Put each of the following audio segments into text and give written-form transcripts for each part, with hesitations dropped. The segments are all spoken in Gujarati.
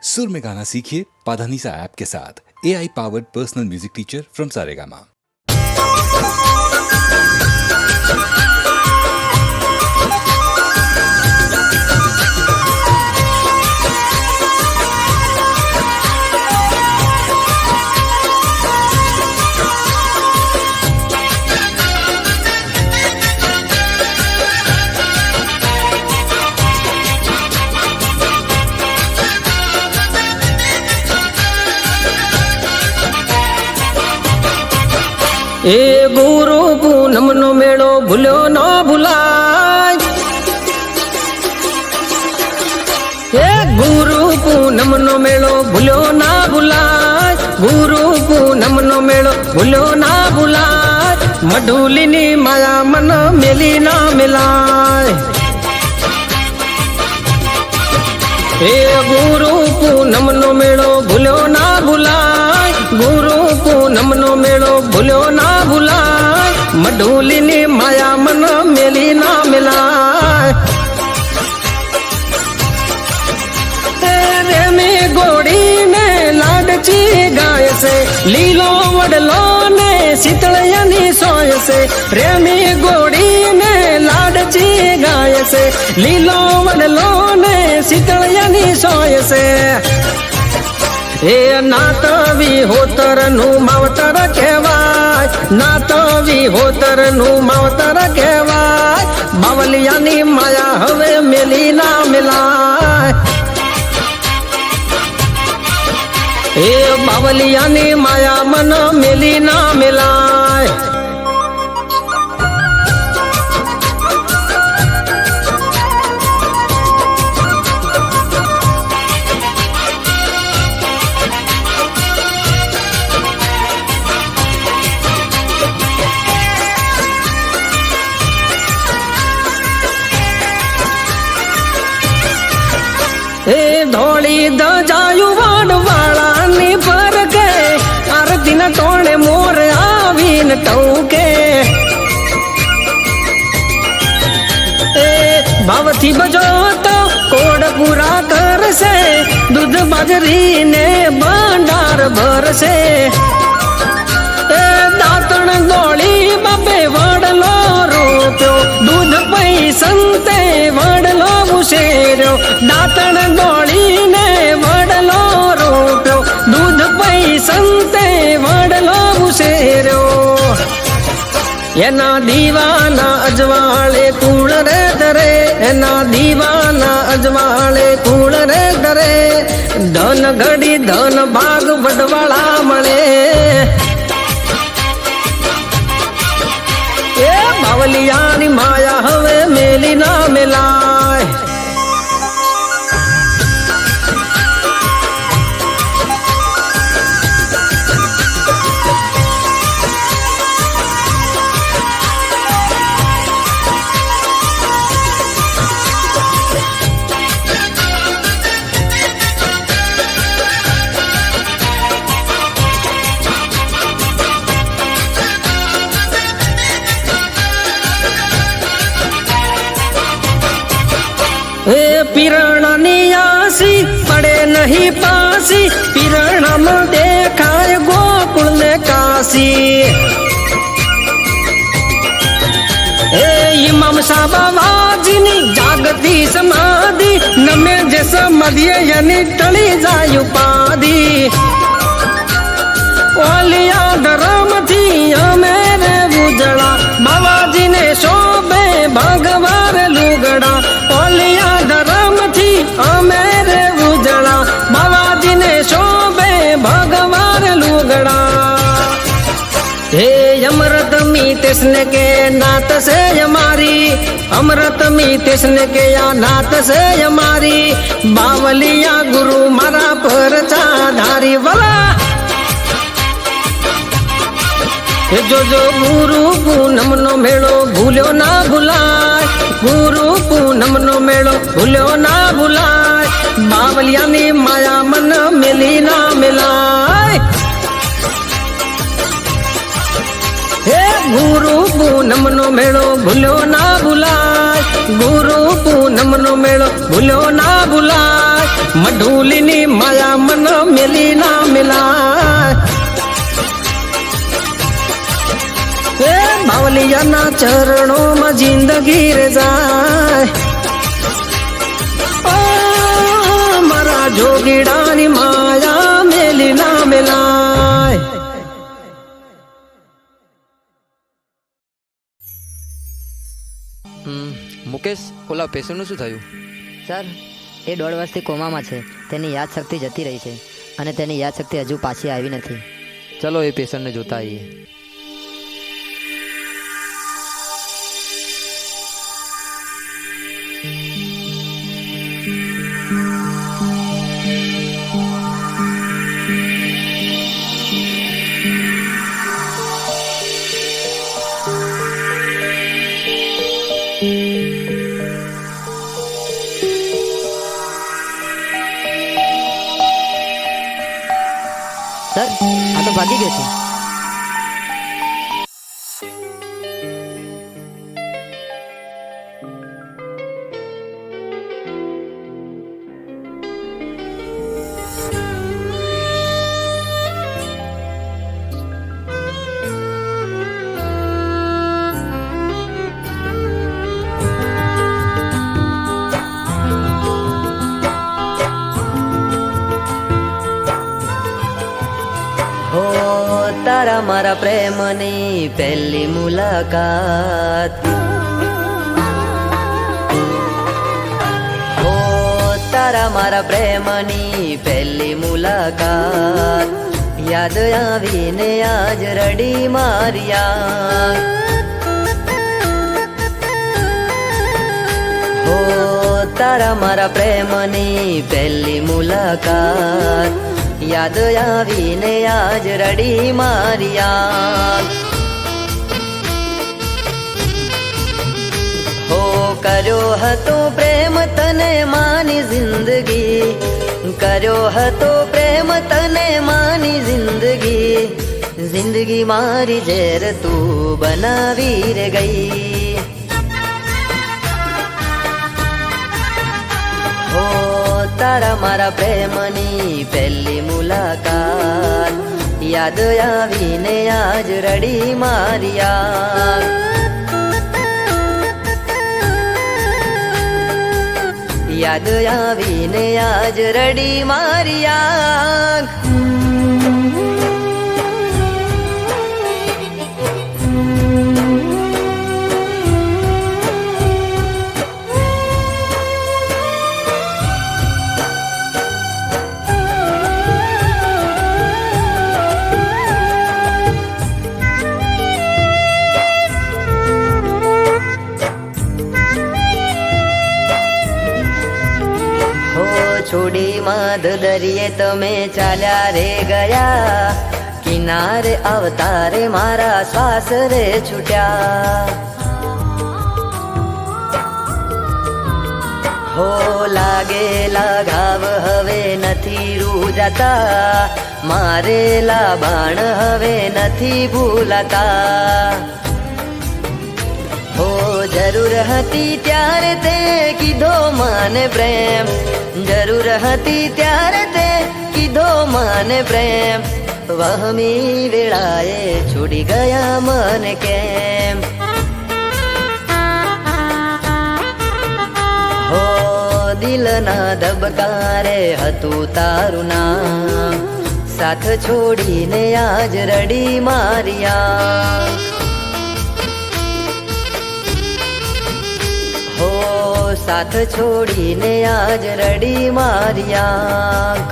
सुर में गाना सीखिए पाधानीसा ऐप के साथ AI powered personal music teacher from Saregama. એ ગુરુ પૂનમ નો મેળો ભૂલ્યો ન ભૂલાય, એ ગુરુ પૂનમ નો મેળો ભૂલ્યો ના ભૂલાય, ગુરુ પૂનમ નો મેળો ભૂલ્યો ના ભૂલાય, મઢુલી ની માયા મન મેલી ના મિલાય. એ ગુરુ પૂનમ નો મેળો ભૂલ્યો ના ભૂલાય, ગુરુ પૂનમ નો મેળો ભૂલ્યો ના ભૂલાય, મઢુલી ની માયા મન મેલી ના મિલાય. રેમી ગોડી ને લાડચી ગાય છે, લીલો વડલો ને શીતળિયાની સોય છે. રેમી ગોડી ને લાડચી ગાય છે, લીલો વડલો ને શીતળિયાની સોય છે. એ નાતવી હોતર નું માવતર કહેવાય, નાતવી હોતર નું માવતર કહેવાય, બાવલિયાની માયા હવે મેલી ના મિલાય. એ બાવલિયાની માયા મન મેલી ના મિલાય. એ ધોળી દજાયું વાડવાળાની પર કે આરતી ના ટોણે મોર આવીને ટૌકે. એ ભાવથી બજો તો કોડ પૂરા કરશે, દૂધ બાજરી ને ભંડાર ભરશે. એ દાંતણ ગોળી બાપે વડલો રોપ્યો, દૂધ પૈ સંતે વડલો ઉછેર્યો. દાંતણ ગોળી ને વડલો રોપ્યો, દૂધ પૈ સંતે વડલો ઉછેર્યો. એના દીવાના અજવાળે કુળ રે ધરે, એના દીવાના અજવાળે કુળ રે ધરે, ધન ઘડી ધન ભાગ વડવાળા મળે. એ બાવલિયાની માયા હવે મેલી ના મિલાય. એ પીરણાની આસી પડે નહીં પાસી, પીરણામાં દેખાય ગોકુળ ને કાશી. એ ઇમામ સાબાવાજીની જાગતી સમાધિ, નમે જે સમાધિએ એની ટળી જાય ઉપાધિ. ઓલિયા ધરમથી અમે રે ઉજળા, બાવાજીને શોભે ભગવાર લુગડા. ઓલિયા ધરમથી અમે રે ઉજળા, બાવાજીને શોભે ભગવાર લુગડા. હે અમૃત મી તેસને કે નાત છે અમારી, અમૃત મી તેસને કે આ નાત છે અમારી, બાવલિયા ગુરુ મારા પર ચાધારી વલા. જોજો ગુરુ પૂનમ નો મેળો ભૂલ્યો ના ભૂલાય, ગુરુ પૂનમ નો મેળો ભૂલ્યો ના ભૂલાય, બાવલિયાની માયા મન મેલી ના મિલાય. હે ગુરુ પૂનમ નો મેળો ભૂલ્યો ના ભૂલાય, ગુરુ પૂનમ નો મેળો ભૂલ્યો ના ભૂલાય, મઢુલીની માયા મન મેલી ના મિલાય એ બાવલિયાના ચરણોમાં જિંદગી રે જાય મારા જોગીડાની માયા મેલી ના મિલાય. મુકેશ, ઓલા પેશન્ટનું શું થયું? સર, એ 1.5 વર્ષથી કોમામાં છે. તેની યાદશક્તિ જતી રહી છે અને તેની યાદશક્તિ હજુ પાછી આવી નથી. ચલો એ પેશન્ટને જોતા આવીએ. સર, આ તો ભાગી ગયો છે. હો તારા મારા પ્રેમની પહેલી મુલાકાત, હો તારા મારા પ્રેમની પહેલી મુલાકાત, યાદ આવીને આજ રડી માર્યા. હો તારા મારા પ્રેમની પહેલી મુલાકાત, યાદ આવીને આજ રડી માર્યા. હો કર્યો હતો પ્રેમ તને માની જિંદગી, કર્યો હતો પ્રેમ તને માની જિંદગી, જિંદગી મારી ઝેર તું બનાવી રે ગઈ. હો તારા મારા પ્રેમની પહેલી મુલાકાત, યાદ આવીને આજ રડી માર્યા. યાદ આવીને આજ રડી માર્યા. છોડી માધ દરિયે તમે ચાલ્યા રે ગયા, કિનારે અવતારે મારા શ્વાસ રે છૂટ્યા. હો લાગેલા ઘાવ હવે નથી રૂજાતા, મારેલા બાણ હવે નથી ભૂલાતા. હો જરૂર હતી ત્યારે તે કીધો મને પ્રેમ, જરૂર હતી ત્યારે તે કીધો મને પ્રેમ, વહમી વેળાએ છોડી ગયા મને કેમ. હો દિલના ધબકારે હતું તારું નામ, સાથ છોડીને આજ રડી માર્યા. હો સાથ છોડીને આજ રડી માર્યા.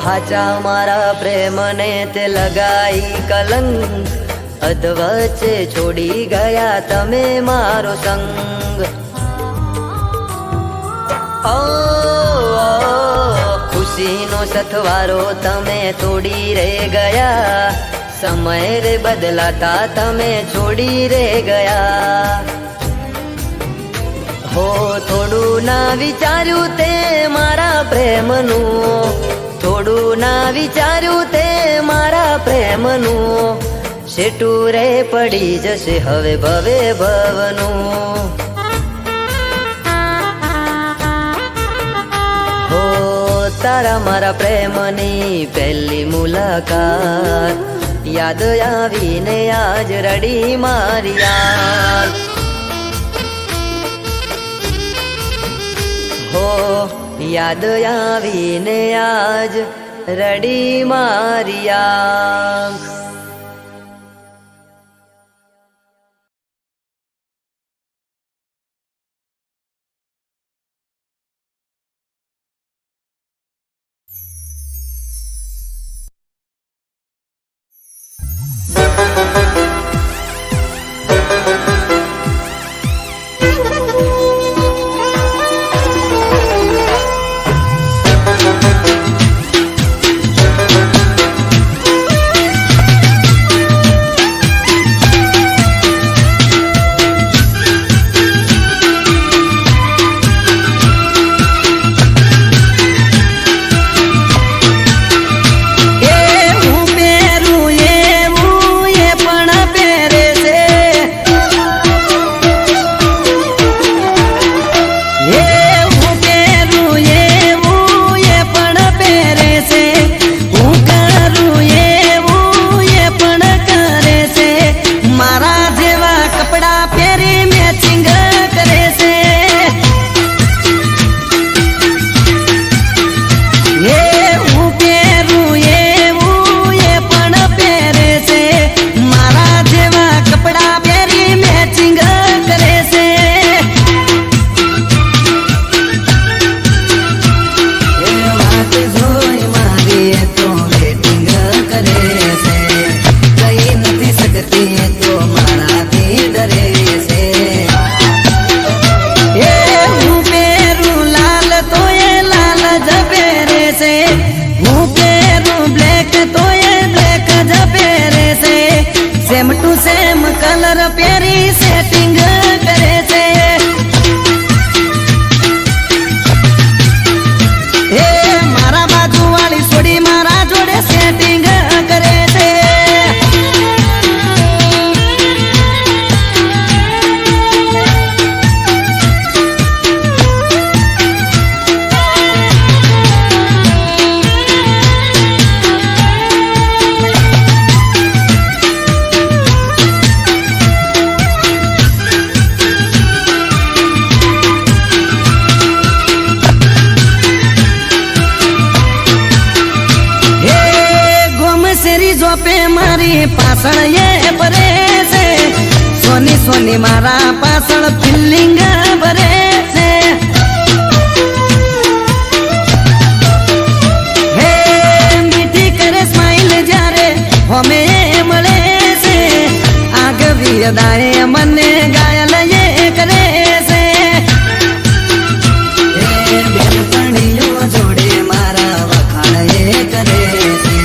હાચા મારા પ્રેમને તે લગાઈ કલંક, અધવચ્ચે છોડી ગયા તમે મારો સંગ. ઓ ખુશ ખુશીનો સથવારો તમે તોડી રે ગયા, સમય રે બદલાતા તમે છોડી રે ગયા. હો થોડું ના વિચાર્યું તે મારા પ્રેમનું, થોડું ના વિચાર્યું તે મારા પ્રેમનું, શેટું રે પડી જશે હવે ભવે ભવનું. હો તારા મારા પ્રેમની પહેલી મુલાકાત યાદ આવીને આજ રડી મારી યાદ. હો યાદ આવીને આજ રડી મારી આંખ. સેમ ટુ સેમ કલર પહેરી સેટિંગ કરે છે. હે મારા બાજુ વાળી છોડી મારા જોડે સેટિંગ કરે છે. જોપે મારી પાછળ એ ભરે છે, સોની સોની મારા પાછળ ફિલિંગ ભરે છે. હે મીઠી કરે સ્માઈલ જ્યારે હમે મળે છે, આગવી અદાએ મને ઘાયલ એ કરે છે. હે બેનપણીઓ જોડે મારા વખાણ એ કરે છે,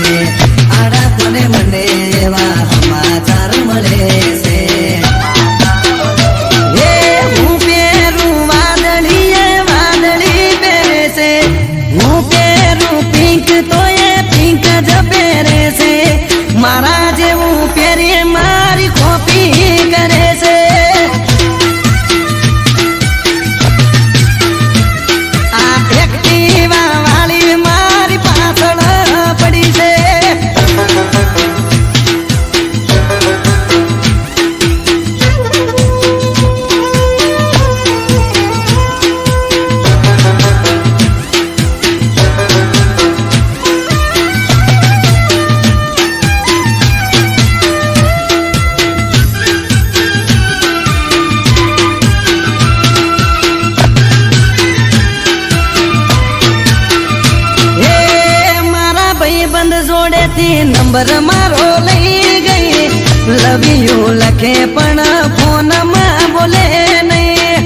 મને એવા સમાચાર મળે છે. હે હું પહેરું વાદળી એ વાદળી પહેરે છે, હું પહેરું પિંક તો એ પિંક જ પહેરે છે. મારા જેવું પહેરી મારી કોપી કરે છે. આ એક્ટિવા વાળી મારી પાછળ પડી છે. નંબર મારો લઈ ગઈ, લવ યુ લખે પણ ફોન માં બોલે નહીં.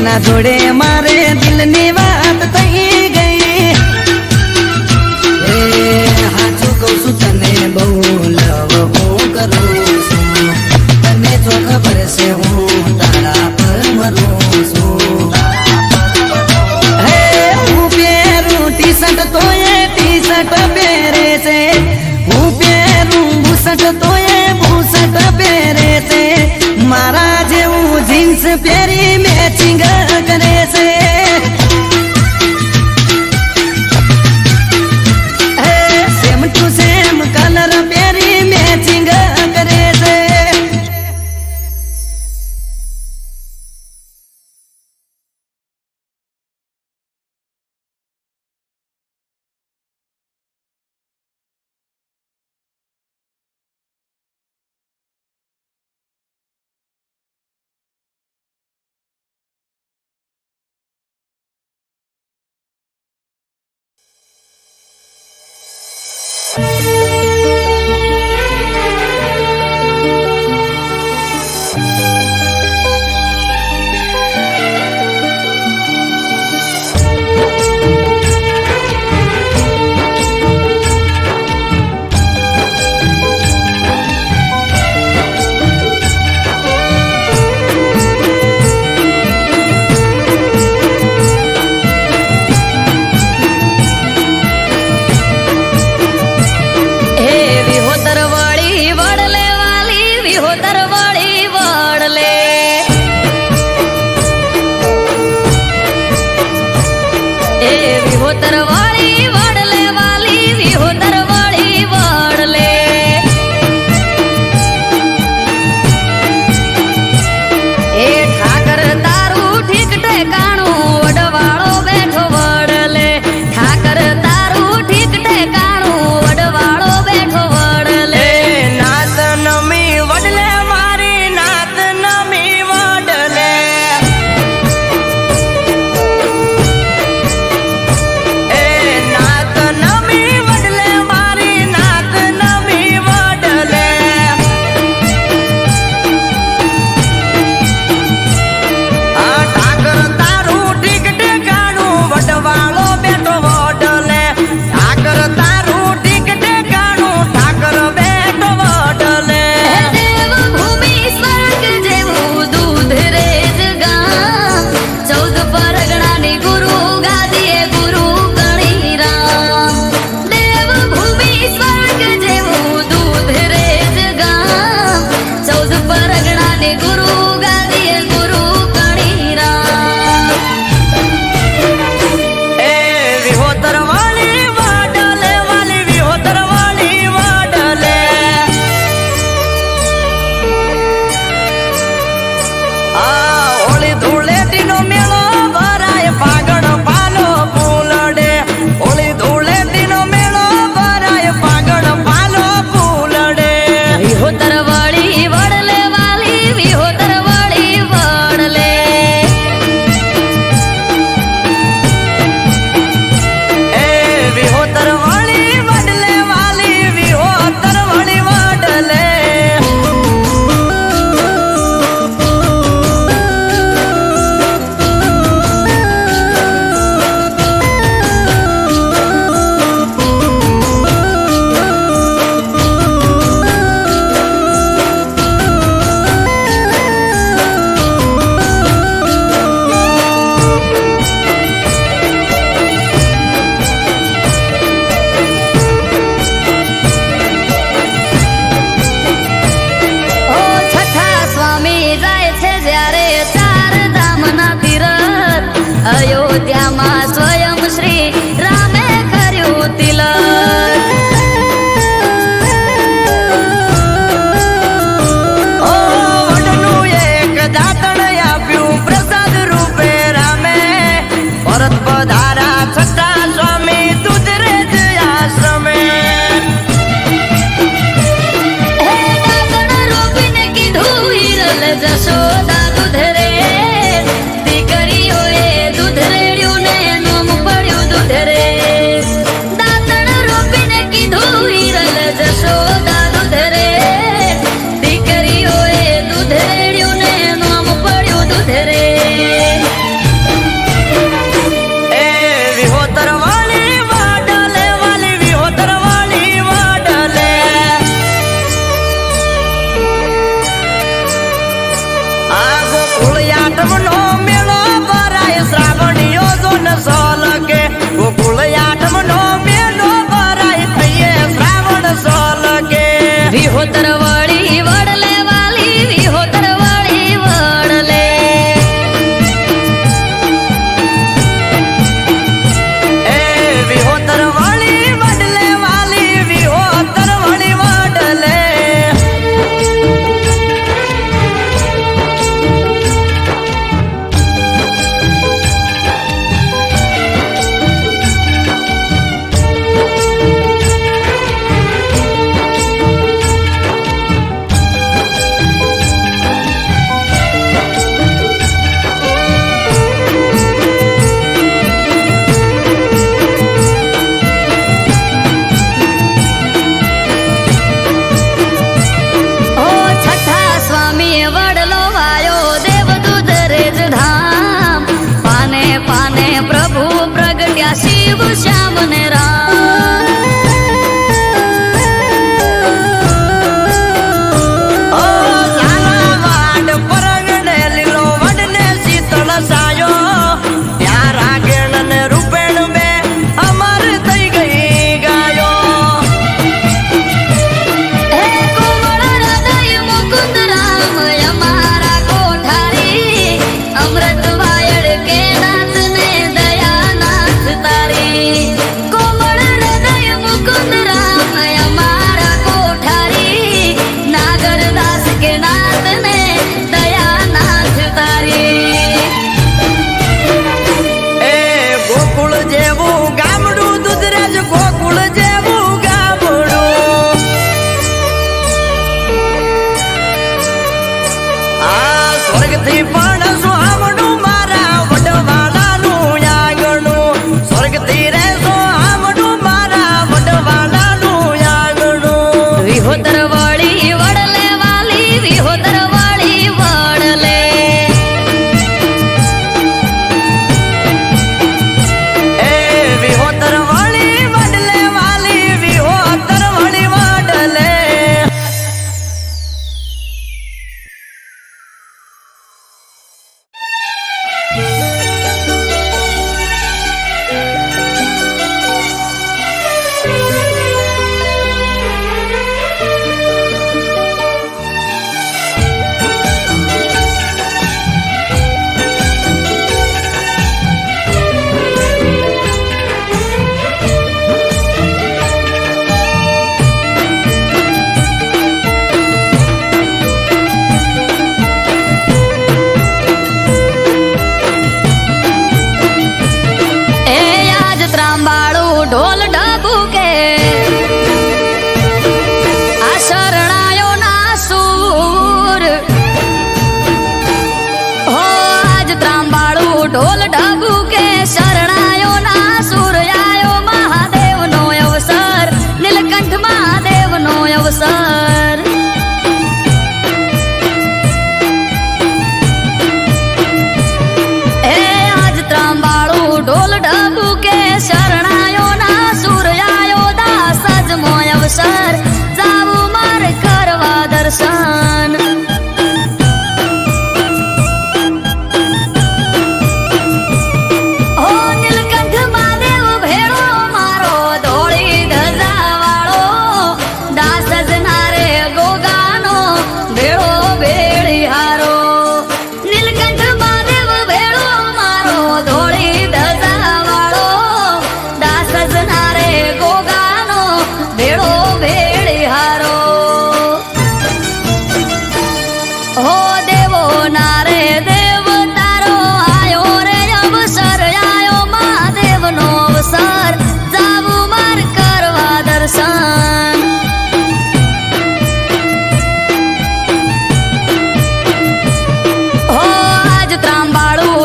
એના જોડે મારે દિલની વાત થઈ ગઈ. હાચું કહું છું તને બહુ લવ હું કરું છું. તને જો ખબર છે હું તારા પર મરું છું. હું પહેરું ટી શર્ટ તો એ ટી શર્ટ પહેરે છે. હું પહેરું બુશર્ટ તો એ બુશર્ટ પહેરે છે. મારા જેવું જીન્સ પહેરી મેચિંગ કરે છે. સેમ ટુ સેમ કલર પહેરી મેચિંગ કરે છે.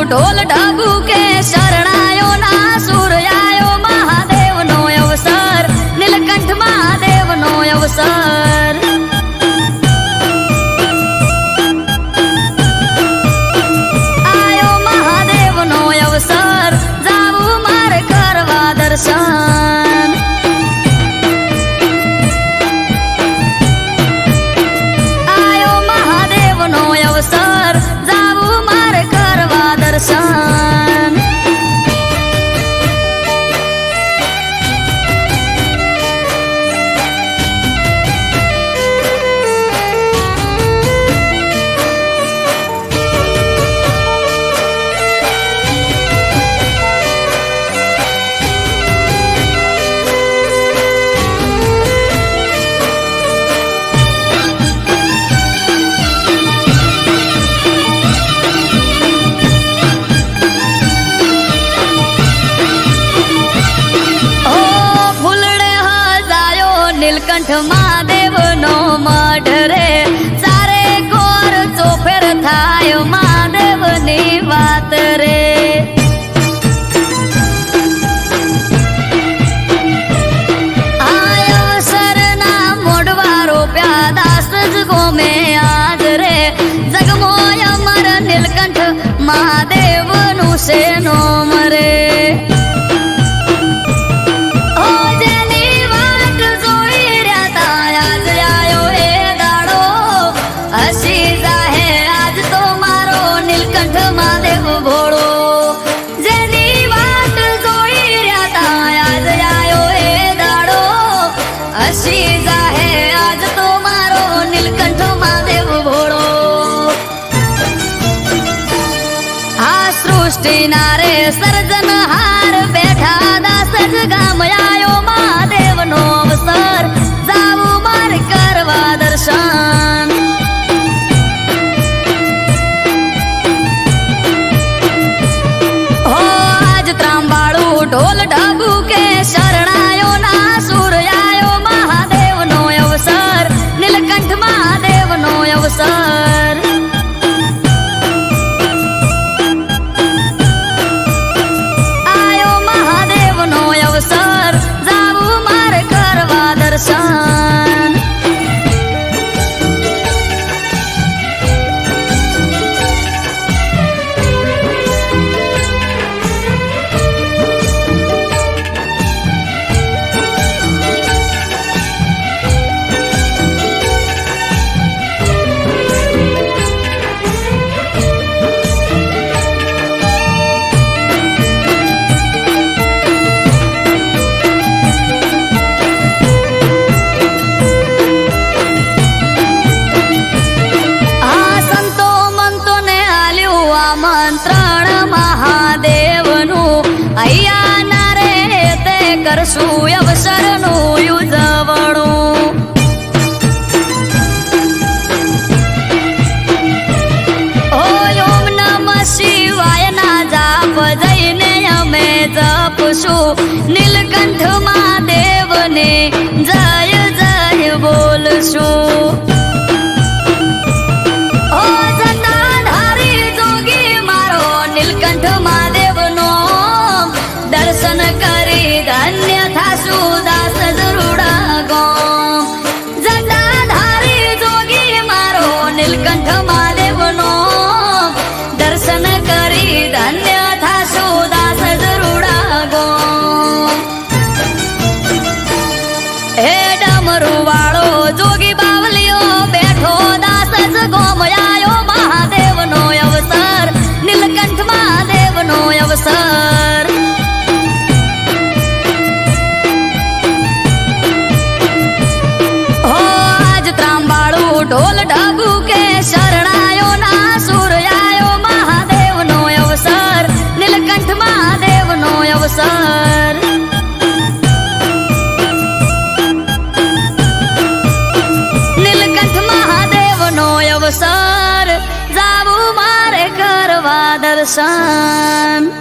ઢોલ ઢબુ કે શરણાયો ના સુર આયો મહાદેવનો અવસર નીલકંઠ મહાદેવનો અવસર આયો મહાદેવનો અવસર જાવું મારે કરવા દર્શન આયો મહાદેવનો અવસર જાવું મારે કરવા દર્શન નીલકંઠ મહાદેવનો મઢ રે ચારે કોર ચોફેર થાય મહાદેવની વાત રે આયો શરના મોઢવા રોપ્યા દાસ જ ગોમે આજ રે જગમોય અમર નીલકંઠ મહાદેવનું છે નોમ રે સૃષ્ટિનારે સર્જનહાર બેઠા દાસ જ ગામ આયો મહાદેવનો અવસર જાવું મારે કરવા દર્શન હો આજ ત્રાંબાળું ઢોલ ઢબુ કે શરણાયો ના સુર આયો મહાદેવનો અવસર નીલકંઠ મહાદેવનો અવસર અવસર જાવું મારે કરવા દર્શન અહીંયા ના રે તે કરશું અવસરનું ઉજવણું ઓમ નમઃ શિવાય ના જાપ જઈને અમે જપશું નીલકંઠ મહાદેવને જય જય બોલશું ઓ જટાધારી જોગી મારો નીલકંઠ મહાદેવનો દર્શન કરી ધન્ય થાશું દાસ જરૂડા ગોમ જટાધારી જોગી મારો નીલકંઠ મહાદેવનો દર્શન કરી ધન્ય થાશું દાસ જરૂડા ગોમ હે ડમરૂ વાળો જોગી બાવલીઓ બેઠો દાસ જ ગોમ આયો મહાદેવનો અવસર નીલકંઠ મહાદેવનો અવસર ઢોલ ઢબુ કે શરણાયો ના સુર આયો મહાદેવનો અવસર નીલકંઠ મહાદેવનો અવસર નીલકંઠ મહાદેવનો અવસર જાવું મારે કરવા દર્શન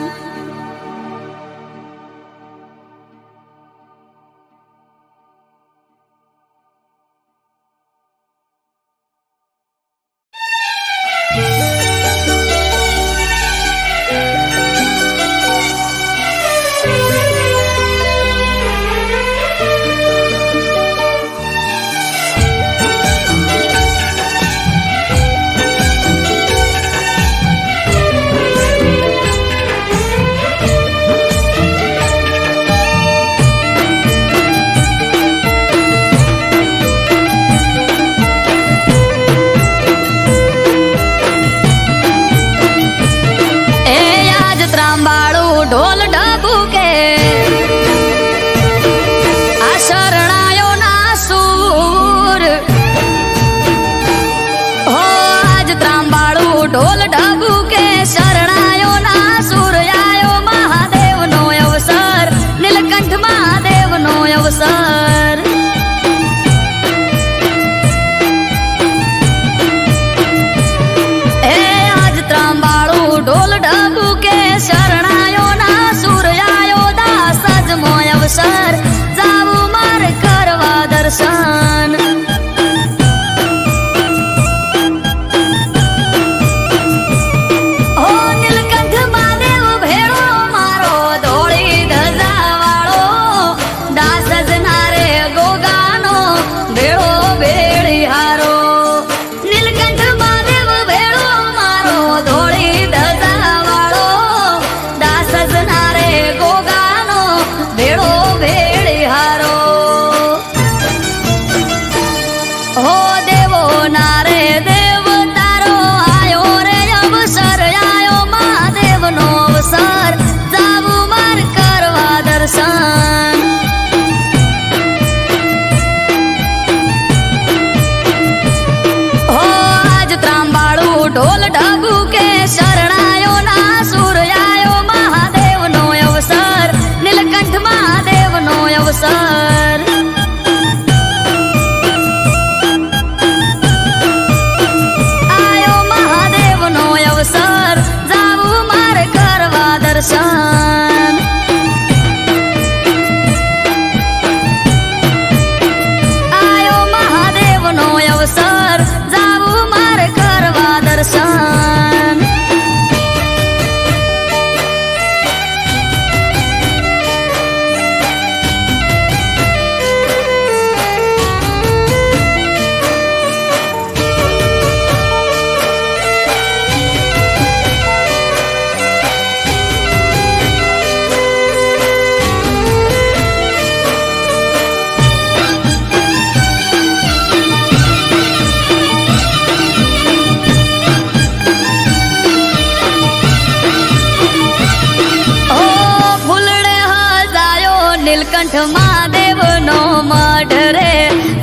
નીલકંઠ મહાદેવનો મઢ રે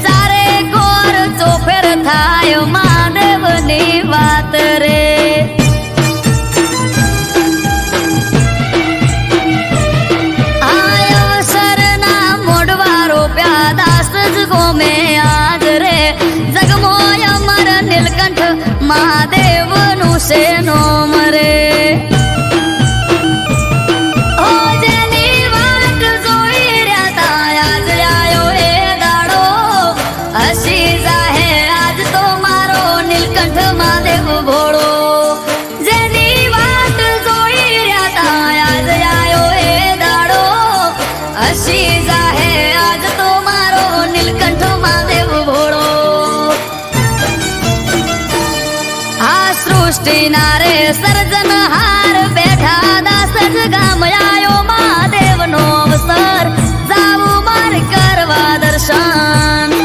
ચારે કોર ચોફેર થાય મહાદેવની વાત રે મહાદેવ નું છે નોમ રે ઓ જેની વાટ જોઈ રહ્યા તા આજ આયો એ દાડો હસી જાહે આજ તો મારો નીલકંઠ મહાદેવ ભોળો જેની વાટ જોઈ રહ્યા તા આજ આયો એ દાડો હસી જાહે આજ તો મારો નીલકંઠ મહાદેવ ભોળો સૃષ્ટિ નારે સર્જનહાર બેઠા દાસ જ ગામ આયો મહાદેવ નો અવસર જાવું મારે કરવા દર્શન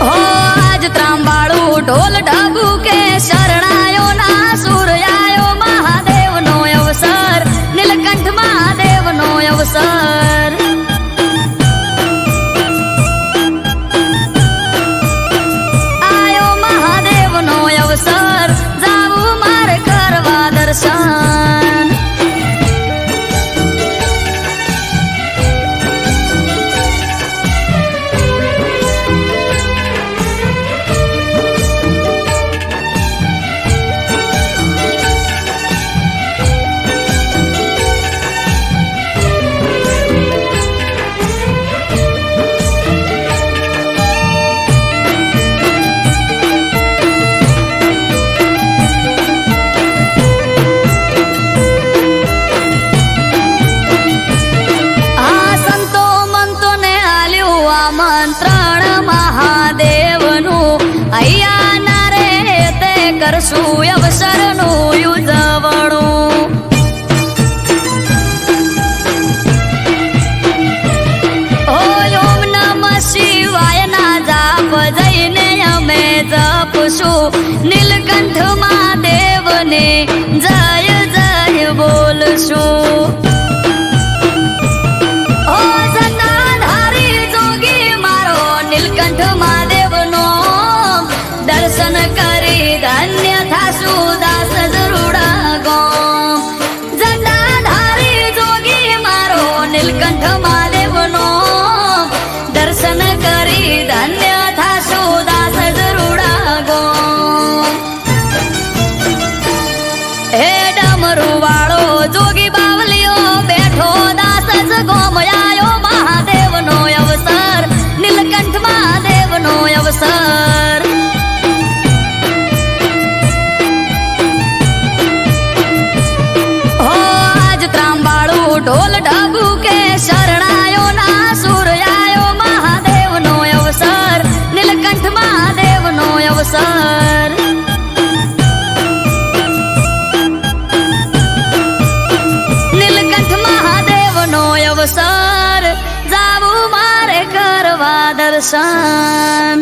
હો આજ ત્રાંબાળું ઢોલ ઢબુ કે શરણાયો ના સુર આયો મહાદેવ નો અવસર નીલકંઠ મહાદેવ નો અવસર જાવું મારે કરવા દર્શન અહીંયા ના રે તે કરશું અવસરનું ઉજવણું ઓમ નમઃ શિવાય ના જાપ જઈને અમે જપશું નીલકંઠ મહાદેવને જય જય બોલશું ઓ સત્તાધારી જોગી મારો નીલકંઠ મહાદેવનો દર્શન કરી ધન્ય થાશું દાસ જરૂડા ગોમ જટાધારી જોગી મારો નીલકંઠ મહાદેવનો દર્શન કરી ધન્ય થાશું દાસ જરૂડા ગોમ હે ડમરુ વાળો જોગી બાવલીઓ બેઠો દાસ જ ગોમ આયો મહાદેવનો અવસર નીલકંઠ મહાદેવનો અવસર ઢોલ ઢબુ કે શરણાયો ના સુર આયો મહાદેવ નો અવસર નીલકંઠ મહાદેવ નો અવસર નીલકંઠ મહાદેવ નો અવસર જાવું મારે કરવા દર્શન